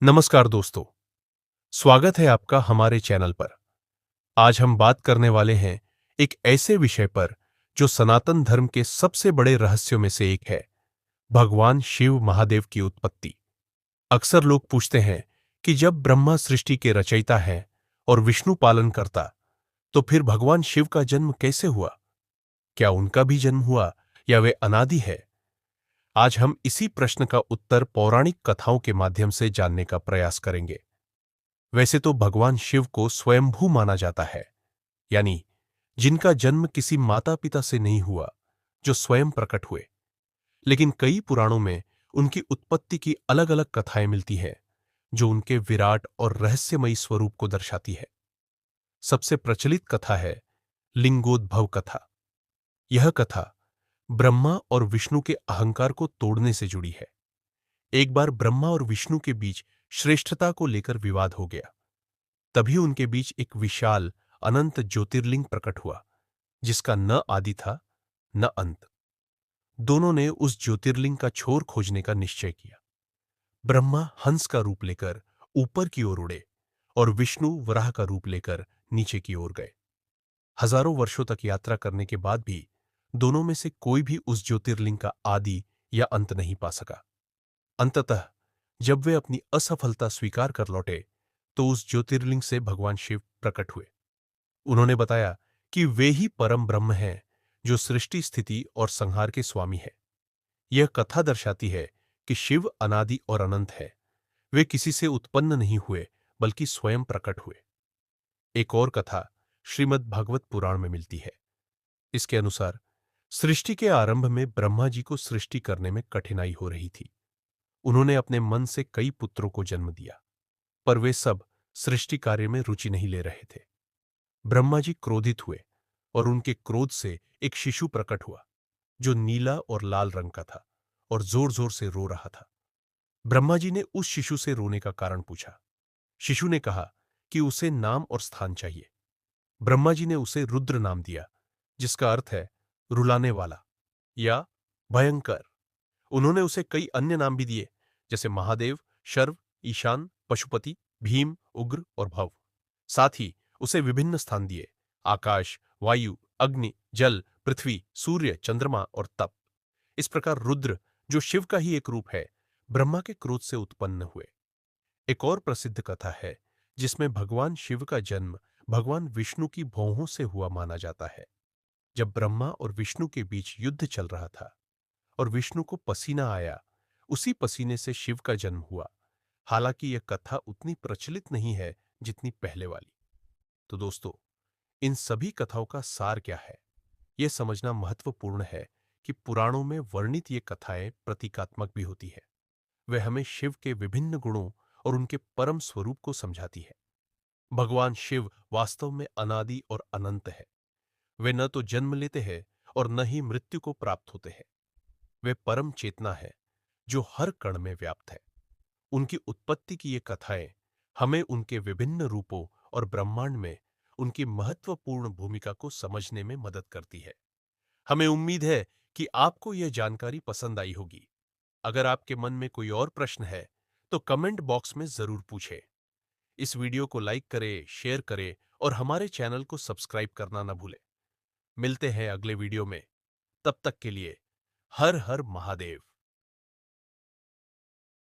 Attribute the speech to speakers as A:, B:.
A: नमस्कार दोस्तों, स्वागत है आपका हमारे चैनल पर। आज हम बात करने वाले हैं एक ऐसे विषय पर जो सनातन धर्म के सबसे बड़े रहस्यों में से एक है, भगवान शिव महादेव की उत्पत्ति। अक्सर लोग पूछते हैं कि जब ब्रह्मा सृष्टि के रचयिता हैं और विष्णु पालन करता, तो फिर भगवान शिव का जन्म कैसे हुआ? क्या उनका भी जन्म हुआ या वे अनादि है? आज हम इसी प्रश्न का उत्तर पौराणिक कथाओं के माध्यम से जानने का प्रयास करेंगे। वैसे तो भगवान शिव को स्वयंभू माना जाता है, यानी जिनका जन्म किसी माता पिता से नहीं हुआ, जो स्वयं प्रकट हुए। लेकिन कई पुराणों में उनकी उत्पत्ति की अलग अलग कथाएं मिलती हैं, जो उनके विराट और रहस्यमयी स्वरूप को दर्शाती है। सबसे प्रचलित कथा है लिंगोद्भव कथा। यह कथा ब्रह्मा और विष्णु के अहंकार को तोड़ने से जुड़ी है। एक बार ब्रह्मा और विष्णु के बीच श्रेष्ठता को लेकर विवाद हो गया। तभी उनके बीच एक विशाल अनंत ज्योतिर्लिंग प्रकट हुआ, जिसका न आदि था न अंत। दोनों ने उस ज्योतिर्लिंग का छोर खोजने का निश्चय किया। ब्रह्मा हंस का रूप लेकर ऊपर की ओर उड़े और विष्णु वराह का रूप लेकर नीचे की ओर गए। हजारों वर्षों तक यात्रा करने के बाद भी दोनों में से कोई भी उस ज्योतिर्लिंग का आदि या अंत नहीं पा सका। अंततः जब वे अपनी असफलता स्वीकार कर लौटे, तो उस ज्योतिर्लिंग से भगवान शिव प्रकट हुए। उन्होंने बताया कि वे ही परम ब्रह्म हैं, जो सृष्टि स्थिति और संहार के स्वामी है। यह कथा दर्शाती है कि शिव अनादि और अनंत है। वे किसी से उत्पन्न नहीं हुए, बल्कि स्वयं प्रकट हुए। एक और कथा श्रीमद् भागवत पुराण में मिलती है। इसके अनुसार सृष्टि के आरंभ में ब्रह्मा जी को सृष्टि करने में कठिनाई हो रही थी। उन्होंने अपने मन से कई पुत्रों को जन्म दिया, पर वे सब सृष्टि कार्य में रुचि नहीं ले रहे थे। ब्रह्मा जी क्रोधित हुए और उनके क्रोध से एक शिशु प्रकट हुआ, जो नीला और लाल रंग का था और जोर जोर से रो रहा था। ब्रह्मा जी ने उस शिशु से रोने का कारण पूछा। शिशु ने कहा कि उसे नाम और स्थान चाहिए। ब्रह्मा जी ने उसे रुद्र नाम दिया, जिसका अर्थ है रुलाने वाला या भयंकर। उन्होंने उसे कई अन्य नाम भी दिए, जैसे महादेव, शर्व, ईशान, पशुपति, भीम, उग्र और भव। साथ ही उसे विभिन्न स्थान दिए: आकाश, वायु, अग्नि, जल, पृथ्वी, सूर्य, चंद्रमा और तप। इस प्रकार रुद्र, जो शिव का ही एक रूप है, ब्रह्मा के क्रोध से उत्पन्न हुए। एक और प्रसिद्ध कथा है, जिसमें भगवान शिव का जन्म भगवान विष्णु की भौहों से हुआ माना जाता है। जब ब्रह्मा और विष्णु के बीच युद्ध चल रहा था और विष्णु को पसीना आया, उसी पसीने से शिव का जन्म हुआ। हालांकि यह कथा उतनी प्रचलित नहीं है जितनी पहले वाली। तो दोस्तों, इन सभी कथाओं का सार क्या है, यह समझना महत्वपूर्ण है कि पुराणों में वर्णित ये कथाएं प्रतीकात्मक भी होती है। वे हमें शिव के विभिन्न गुणों और उनके परम स्वरूप को समझाती है। भगवान शिव वास्तव में अनादि और अनंत है। वे न तो जन्म लेते हैं और न ही मृत्यु को प्राप्त होते हैं। वे परम चेतना है, जो हर कण में व्याप्त है। उनकी उत्पत्ति की ये कथाएं हमें उनके विभिन्न रूपों और ब्रह्मांड में उनकी महत्वपूर्ण भूमिका को समझने में मदद करती है। हमें उम्मीद है कि आपको यह जानकारी पसंद आई होगी। अगर आपके मन में कोई और प्रश्न है, तो कमेंट बॉक्स में जरूर पूछें। इस वीडियो को लाइक करें, शेयर करें और हमारे चैनल को सब्सक्राइब करना न भूलें। मिलते हैं अगले वीडियो में। तब तक के लिए हर हर महादेव।